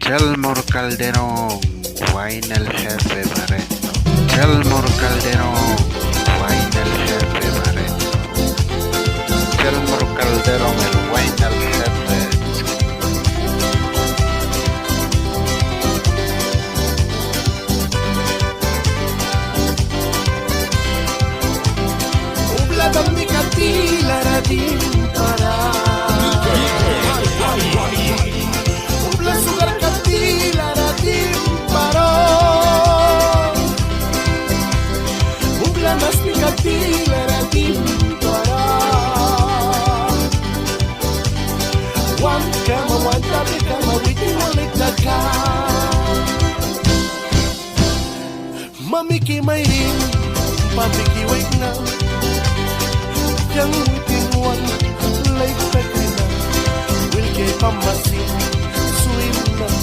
Chelmor Calderón, Wine el jefe Barreto. Chelmor Calderón, Wine el jefe Barreto. Chelmor Calderón, el Wine el jefe. Ubladam mi katila radim para. Sugar katila radim paro. Ublanas mi katila radim para. One tabi kama witi walitaka. Mami ki mayrin, papi ki wait na. Yang witing one like pekina, will ke pamasi.